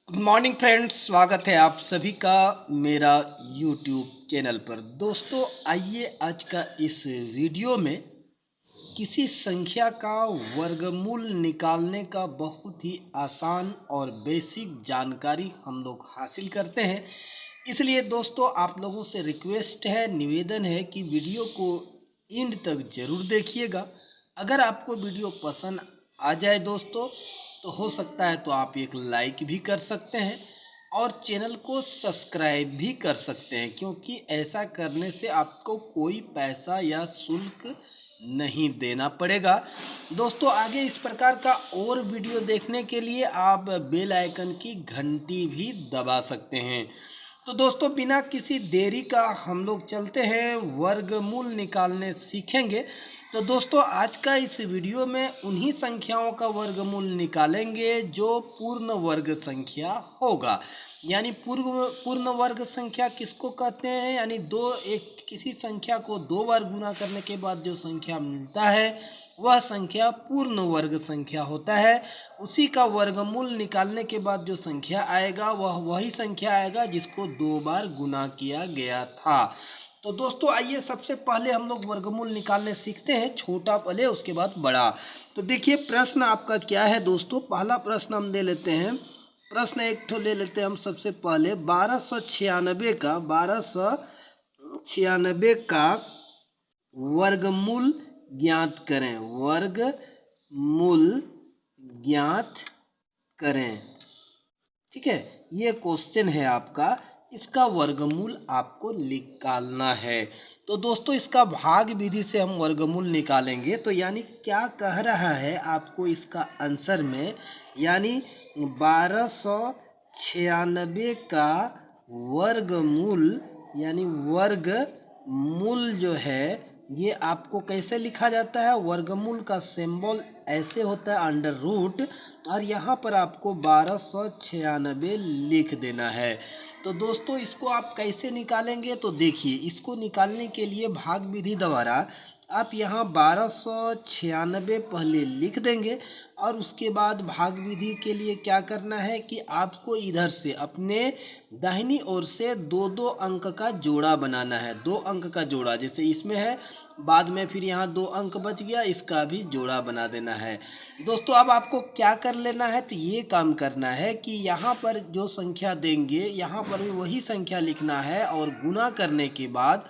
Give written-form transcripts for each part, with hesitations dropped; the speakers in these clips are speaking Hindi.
गुड मॉर्निंग फ्रेंड्स, स्वागत है आप सभी का मेरा यूट्यूब चैनल पर। दोस्तों आइए आज का इस वीडियो में किसी संख्या का वर्गमूल निकालने का बहुत ही आसान और बेसिक जानकारी हम लोग हासिल करते हैं। इसलिए दोस्तों आप लोगों से रिक्वेस्ट है, निवेदन है कि वीडियो को एंड तक ज़रूर देखिएगा। अगर आपको वीडियो पसंद आ जाए दोस्तों तो हो सकता है तो आप एक लाइक भी कर सकते हैं और चैनल को सब्सक्राइब भी कर सकते हैं, क्योंकि ऐसा करने से आपको कोई पैसा या शुल्क नहीं देना पड़ेगा। दोस्तों आगे इस प्रकार का और वीडियो देखने के लिए आप बेल आइकन की घंटी भी दबा सकते हैं। तो दोस्तों बिना किसी देरी का हम लोग चलते हैं, वर्गमूल निकालने सीखेंगे। तो दोस्तों आज का इस वीडियो में उन्हीं संख्याओं का वर्गमूल निकालेंगे जो पूर्ण वर्ग संख्या होगा। यानी पूर्ण वर्ग संख्या किसको कहते हैं? यानी किसी संख्या को दो बार गुना करने के बाद जो संख्या मिलता है वह संख्या पूर्ण वर्ग संख्या होता है। उसी का वर्गमूल निकालने के बाद जो संख्या आएगा वह वही संख्या आएगा जिसको दो बार गुना किया गया था। तो दोस्तों आइए सबसे पहले हम लोग वर्गमूल निकालने सीखते हैं, छोटा पहले उसके बाद बड़ा। तो देखिए प्रश्न आपका क्या है दोस्तों। पहला प्रश्न हम ले लेते हैं। प्रश्न एक ठो ले लेते हैं हम सबसे पहले। 1296 का वर्गमूल ज्ञात करें। वर्गमूल ज्ञात करें, ठीक है। ये क्वेश्चन है आपका, इसका वर्गमूल आपको निकालना है। तो दोस्तों इसका भाग विधि से हम वर्गमूल निकालेंगे। तो यानी क्या कह रहा है आपको इसका आंसर में, यानी 1296 का वर्गमूल, यानी वर्गमूल जो है ये आपको कैसे लिखा जाता है। वर्गमूल का सिंबल ऐसे होता है अंडर रूट, और यहाँ पर आपको 1296 लिख देना है। तो दोस्तों इसको आप कैसे निकालेंगे? तो देखिए इसको निकालने के लिए भाग विधि द्वारा आप यहाँ 1296 पहले लिख देंगे, और उसके बाद भाग विधि के लिए क्या करना है कि आपको इधर से अपने दाहिनी ओर से दो दो अंक का जोड़ा बनाना है। दो अंक का जोड़ा जैसे इसमें है, बाद में फिर यहाँ दो अंक बच गया, इसका भी जोड़ा बना देना है। दोस्तों अब आपको क्या कर लेना है, तो ये काम करना है कि यहाँ पर जो संख्या देंगे यहाँ पर भी वही संख्या लिखना है, और गुना करने के बाद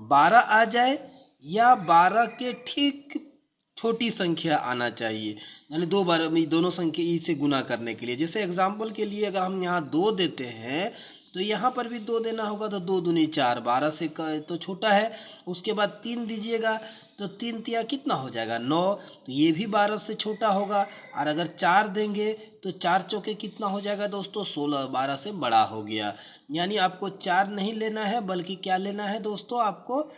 12 आ जाए या 12 के ठीक छोटी संख्या आना चाहिए। यानी दो बार दोनों संख्या ई से गुना करने के लिए, जैसे एग्जाम्पल के लिए अगर हम यहाँ 2 देते हैं तो यहाँ पर भी 2 देना होगा। तो 2 दूनी 4, 12 से तो छोटा है। उसके बाद 3 दीजिएगा तो 3 तिया कितना हो जाएगा 9, तो ये भी 12 से छोटा होगा। और अगर 4 देंगे तो 4 चौके कितना हो जाएगा दोस्तों 16, 12 से बड़ा हो गया। यानी आपको 4 नहीं लेना है, बल्कि क्या लेना है दोस्तों, आपको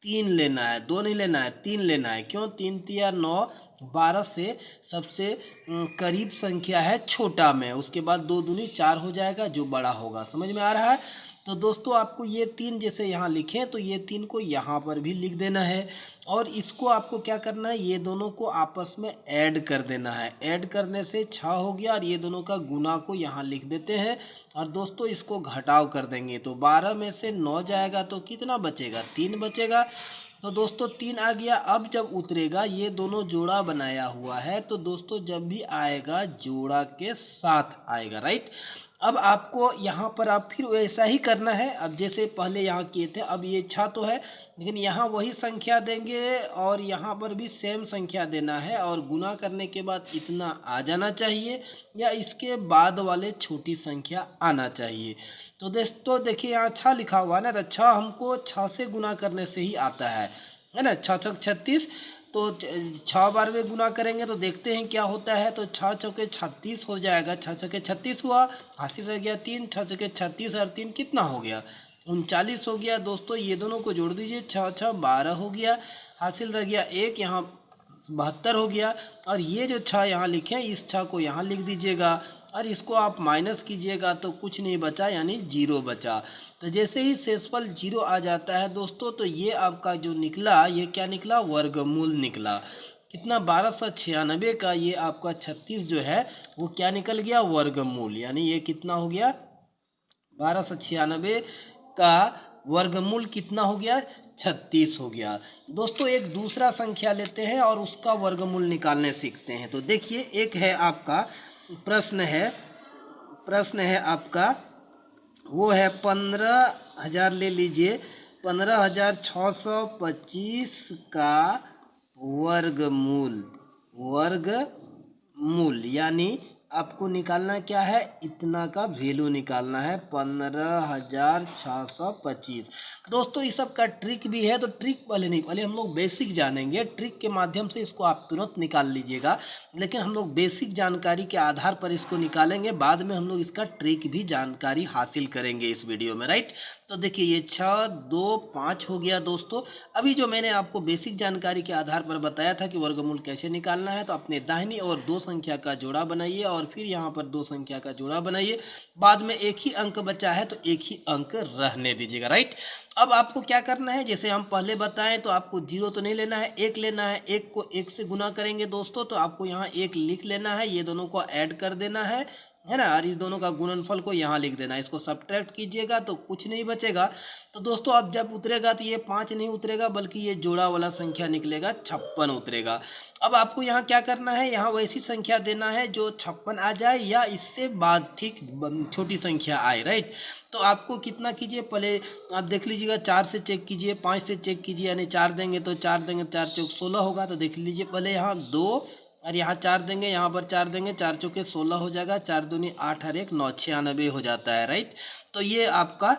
3 लेना है। 2 नहीं लेना है, 3 लेना है। क्यों? 3 तिया 9, 12 से सबसे करीब संख्या है छोटा में। उसके बाद 2 दूनी 4 हो जाएगा जो बड़ा होगा। समझ में आ रहा है? तो दोस्तों आपको ये 3 जैसे यहाँ लिखें तो ये 3 को यहाँ पर भी लिख देना है, और इसको आपको क्या करना है, ये दोनों को आपस में ऐड कर देना है। ऐड करने से 6 हो गया, और ये दोनों का गुना को यहाँ लिख देते हैं। और दोस्तों इसको घटाव कर देंगे तो 12 में से 9 जाएगा तो कितना बचेगा, 3 बचेगा। तो दोस्तों 3 आ गया। अब जब उतरेगा, ये दोनों जोड़ा बनाया हुआ है, तो दोस्तों जब भी आएगा जोड़ा के साथ आएगा, राइट। अब आपको यहाँ पर आप फिर वैसा ही करना है। अब जैसे पहले यहाँ किए थे, अब ये 6 तो है, लेकिन यहाँ वही संख्या देंगे और यहाँ पर भी सेम संख्या देना है, और गुना करने के बाद इतना आ जाना चाहिए या इसके बाद वाले छोटी संख्या आना चाहिए। तो दोस्तों देखिए यहाँ 6 लिखा हुआ है ना, तो 6 हमको 6 से गुना करने से ही आता है ना। 6 छक 36, तो 6 बार में गुना करेंगे तो देखते हैं क्या होता है। तो 6 चौके 36 हो जाएगा। 6 चौके 36 हुआ, हासिल रह गया 3। 6 चौके 36 और 3 कितना हो गया, 39 हो गया। दोस्तों ये दोनों को जोड़ दीजिए, 6 6 12 हो गया, हासिल रह गया 1, यहाँ 72 हो गया। और ये जो 6 यहाँ लिखे हैं, इस 6 को यहाँ लिख दीजिएगा, और इसको आप माइनस कीजिएगा तो कुछ नहीं बचा, यानी 0 बचा। तो जैसे ही शेषफल 0 आ जाता है दोस्तों, तो ये आपका जो निकला, ये क्या निकला, वर्गमूल निकला। कितना 1296 का ये आपका 36 जो है वो क्या निकल गया, वर्गमूल। यानी ये कितना हो गया, 1296 का वर्गमूल कितना हो गया, 36 हो गया। दोस्तों एक दूसरा संख्या लेते हैं और उसका वर्गमूल निकालने सीखते हैं। तो देखिए एक है आपका प्रश्न है आपका, वो है 15,000 ले लीजिए, 15,625 का वर्गमूल यानी आपको निकालना क्या है, इतना का वैल्यू निकालना है, 15,625। दोस्तों इस सब का ट्रिक भी है, तो ट्रिक पहले नहीं, पहले हम लोग बेसिक जानेंगे। ट्रिक के माध्यम से इसको आप तुरंत निकाल लीजिएगा, लेकिन हम लोग बेसिक जानकारी के आधार पर इसको निकालेंगे, बाद में हम लोग इसका ट्रिक भी जानकारी हासिल करेंगे इस वीडियो में, राइट। तो देखिए ये 6, 2, 5 हो गया। दोस्तों अभी जो मैंने आपको बेसिक जानकारी के आधार पर बताया था कि वर्गमूल कैसे निकालना है, तो अपने दाहिनी और दो संख्या का जोड़ा बनाइए और फिर यहाँ पर दो संख्या का जोड़ा बनाइए। बाद में एक ही अंक बचा है तो एक ही अंक रहने दीजिएगा, राइट। अब आपको क्या करना है, जैसे हम पहले बताएं तो आपको 0 तो नहीं लेना है, 1 लेना है। 1 को 1 से गुना करेंगे दोस्तों, तो आपको यहाँ 1 लिख लेना है, ये दोनों को ऐड कर देना है ना, और इस दोनों का गुणनफल को यहाँ लिख देना है। इसको सब्ट्रैक्ट कीजिएगा तो कुछ नहीं बचेगा। तो दोस्तों अब जब उतरेगा तो ये 5 नहीं उतरेगा, बल्कि ये जोड़ा वाला संख्या निकलेगा, 56 उतरेगा। अब आपको यहाँ क्या करना है, यहाँ वैसी संख्या देना है जो 56 आ जाए या इससे बाद ठीक छोटी संख्या आए, राइट। तो आपको कितना कीजिए, पहले आप देख लीजिएगा, 4 से चेक कीजिए, 5 से चेक कीजिए, यानी 4 देंगे तो 4 देंगे, 4 चौक 16 होगा। तो देख लीजिए पहले यहाँ 2 और यहाँ 4 देंगे, यहाँ पर 4 देंगे, 4 चौके 16 हो जाएगा, 4 दूनी 8 और 1 9, 96 हो जाता है, राइट। तो ये आपका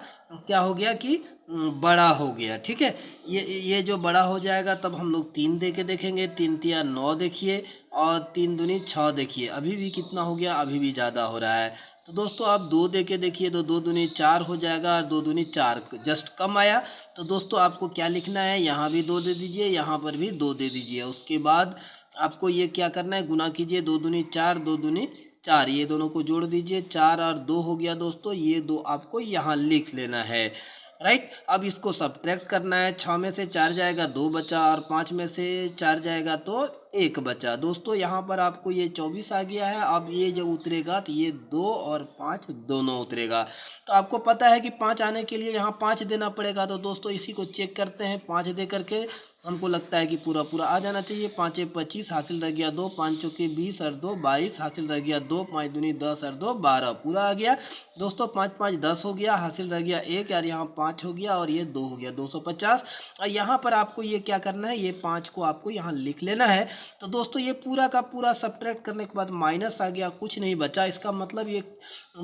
क्या हो गया कि बड़ा हो गया, ठीक है। ये जो बड़ा हो जाएगा तब हम लोग 3 दे के देखेंगे, 3 तिया 9 देखिए और 3 दूनी 6 देखिए, अभी भी कितना हो गया, अभी भी ज़्यादा हो रहा है। तो दोस्तों आप 2 दे के देखिए, तो 2 दूनी 4 हो जाएगा, 2 दूनी 4 जस्ट कम आया। तो दोस्तों आपको क्या लिखना है, यहाँ भी 2 दे दीजिए, यहाँ पर भी 2 दे दीजिए। उसके बाद आपको ये क्या करना है, गुना कीजिए, 2 दूनी 4, 2 दूनी 4, ये दोनों को जोड़ दीजिए, 4 और 2 हो गया दोस्तों। ये 2 आपको यहाँ लिख लेना है, राइट। अब इसको सब्ट्रैक्ट करना है, 6 में से 4 जाएगा 2 बचा, और 5 में से 4 जाएगा तो 1 बचा। दोस्तों यहाँ पर आपको ये 24 आ गया है। अब ये जब उतरेगा तो ये 2 और 5 दोनों उतरेगा। तो आपको पता है कि 5 आने के लिए यहाँ 5 देना पड़ेगा। तो दोस्तों इसी को चेक करते हैं, 5 दे करके हमको लगता है कि पूरा पूरा आ जाना चाहिए। 5 25 हासिल रह गया 2, 5 चौके 20 और 2 22 हासिल रह गया 2, 5 दूनी 10 और 2 12 पूरा आ गया दोस्तों। 5 5 10 हो गया, हासिल रह गया 1 और यहाँ 5 हो गया और ये 2 हो गया, 250। और यहाँ पर आपको ये क्या करना है, ये 5 को आपको यहाँ लिख लेना है। तो दोस्तों ये पूरा का पूरा सब्ट्रैक्ट करने के बाद माइनस आ गया, कुछ नहीं बचा। इसका मतलब ये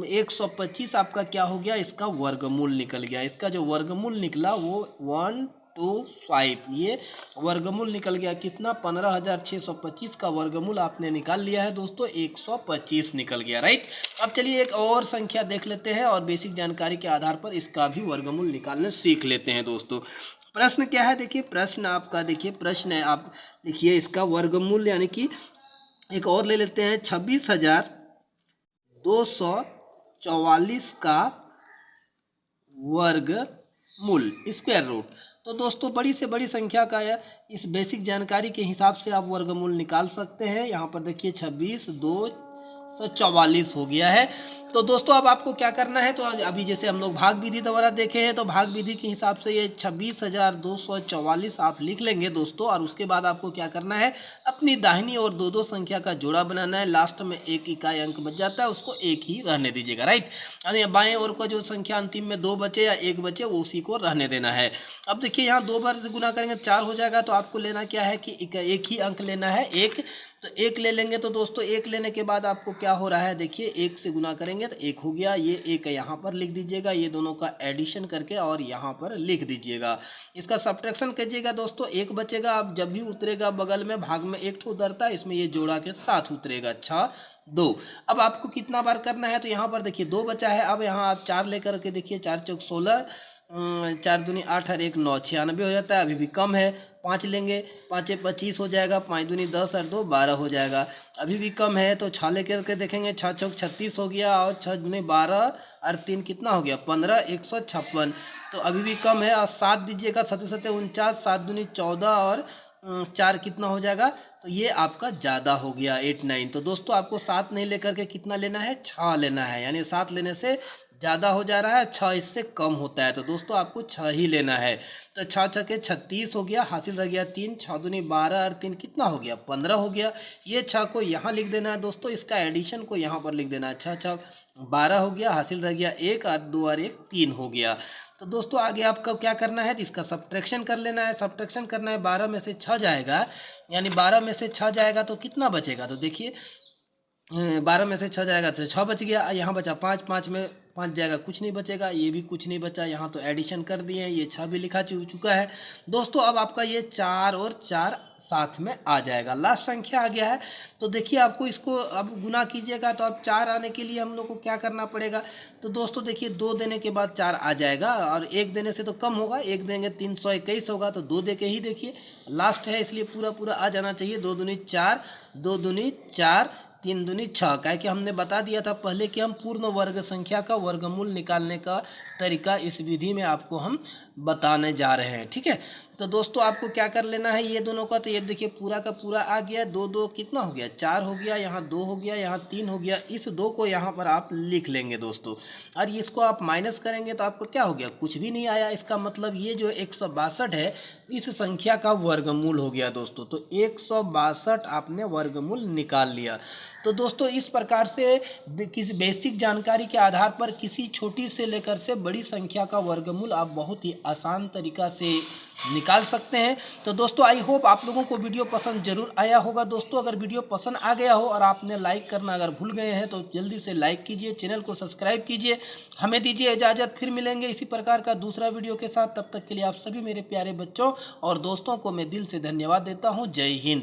125 आपका क्या हो गया, इसका वर्गमूल निकल गया। इसका जो वर्गमूल निकला वो 125, ये वर्गमूल निकल गया। कितना, 15,625 का वर्गमूल आपने निकाल लिया है दोस्तों, 125 निकल गया, राइट। अब चलिए एक और संख्या देख लेते हैं और बेसिक जानकारी के आधार पर इसका भी वर्गमूल निकालना सीख लेते हैं दोस्तों। प्रश्न क्या है, देखिए प्रश्न आपका, देखिए प्रश्न है, आप देखिए इसका वर्गमूल, यानी कि एक और ले लेते हैं, 26,244 का वर्गमूल, स्क्वायर रूट। तो दोस्तों बड़ी से बड़ी संख्या का इस बेसिक जानकारी के हिसाब से आप वर्गमूल निकाल सकते हैं। यहाँ पर देखिए 26,244 हो गया है। तो दोस्तों अब आपको क्या करना है, तो अभी जैसे हम लोग भाग विधि द्वारा देखे हैं, तो भाग विधि के हिसाब से ये 26,244 आप लिख लेंगे दोस्तों। और उसके बाद आपको क्या करना है, अपनी दाहिनी और दो दो संख्या का जोड़ा बनाना है। लास्ट में एक इकाई अंक बच जाता है, उसको एक ही रहने दीजिएगा, राइट। यानी बाएं ओर का जो संख्या अंतिम में 2 बचे या 1 बचे, वो उसी को रहने देना है। अब देखिए यहाँ 2 बार से गुना करेंगे 4 हो जाएगा। तो आपको लेना क्या है कि एक ही अंक लेना है, 1। तो 1 ले लेंगे। तो दोस्तों 1 लेने के बाद आपको क्या हो रहा है, देखिए 1 से गुना करेंगे तो 1 हो गया। ये 1 यहाँ पर लिख दीजिएगा, ये दोनों का एडिशन करके और यहाँ पर लिख दीजिएगा। इसका सब्ट्रैक्शन कीजिएगा दोस्तों, 1 बचेगा। अब जब भी उतरेगा बगल में भाग में 1 उतरता है, इसमें ये जोड़ा के साथ उतरेगा, 6 2। अब आपको कितना बार करना है, तो यहाँ पर देखिए 2 बचा है। अब यहाँ आप 4 लेकर के देखिए, 4 चौक 16, 4 दूनी 8 और 1 9, 96 हो जाता है। अभी भी कम है, 5 लेंगे, 5 25 हो जाएगा, 5 दूनी 10 और 2 12 हो जाएगा। अभी भी कम है, तो 6 लेकर के देखेंगे, 6 चौक 36 हो गया और 6 दूनी 12 और 3 कितना हो गया, 15, 156। तो अभी भी कम है, और 7 दीजिएगा, 7 7 49, 7 दूनी 14 और 4 कितना हो जाएगा, तो ये आपका ज़्यादा हो गया 8 9। तो दोस्तों आपको 7 नहीं लेकर के कितना लेना है, 6 लेना है, यानी 7 लेने से ज़्यादा हो जा रहा है, 6 इससे कम होता है, तो दोस्तों आपको 6 ही लेना है। तो 6 छके 36 हो गया, हासिल रह गया 3, 6 दूनी 12 और 3 कितना हो गया, 15 हो गया। ये 6 को यहाँ लिख देना है दोस्तों, इसका एडिशन को यहाँ पर लिख देना है। 6 6 12 हो गया, हासिल रह गया 1 और 2 और 1 3 हो गया। तो दोस्तों आगे आपको क्या करना है, इसका सब्ट्रैक्शन कर लेना है। सब्ट्रैक्शन करना है, 12 में से 6 जाएगा, यानी 12 में से 6 जाएगा तो कितना बचेगा, तो देखिए 12 में से 6 जाएगा तो 6 बच गया। यहाँ बचा 5, 5 में 5 जाएगा, कुछ नहीं बचेगा, ये भी कुछ नहीं बचा। यहाँ तो एडिशन कर दिए, ये 6 भी लिखा चुका है दोस्तों। अब आपका ये 4 और 4 साथ में आ जाएगा, लास्ट संख्या आ गया है। तो देखिए आपको इसको अब गुना कीजिएगा, तो अब 4 आने के लिए हम लोग को क्या करना पड़ेगा, तो दोस्तों देखिए 2 देने के बाद 4 आ जाएगा, और 1 देने से तो कम होगा, 1 देंगे 321 होगा, तो 2 दे के ही देखिए लास्ट है, इसलिए पूरा पूरा आ जाना चाहिए। 2 दूनी 4, 2 दूनी 4, 3 दूनी 6, क्या कि हमने बता दिया था पहले कि हम पूर्ण वर्ग संख्या का वर्गमूल निकालने का तरीका इस विधि में आपको हम बताने जा रहे हैं, ठीक है। तो दोस्तों आपको क्या कर लेना है ये दोनों का, तो ये देखिए पूरा का पूरा आ गया। 2 2 कितना हो गया, 4 हो गया, यहाँ 2 हो गया, यहाँ 3 हो गया। इस 2 को यहाँ पर आप लिख लेंगे दोस्तों, और इसको आप माइनस करेंगे तो आपको क्या हो गया, कुछ भी नहीं आया। इसका मतलब ये जो 162 है इस संख्या का वर्गमूल हो गया दोस्तों। तो 162 आपने वर्गमूल निकाल लिया। तो दोस्तों इस प्रकार से किसी बेसिक जानकारी के आधार पर किसी छोटी से लेकर से बड़ी संख्या का वर्गमूल आप बहुत ही आसान तरीका से निकाल सकते हैं। तो दोस्तों आई होप आप लोगों को वीडियो पसंद जरूर आया होगा दोस्तों। अगर वीडियो पसंद आ गया हो और आपने लाइक करना अगर भूल गए हैं तो जल्दी से लाइक कीजिए, चैनल को सब्सक्राइब कीजिए। हमें दीजिए इजाज़त, फिर मिलेंगे इसी प्रकार का दूसरा वीडियो के साथ। तब तक के लिए आप सभी मेरे प्यारे बच्चों और दोस्तों को मैं दिल से धन्यवाद देता हूँ। जय हिंद।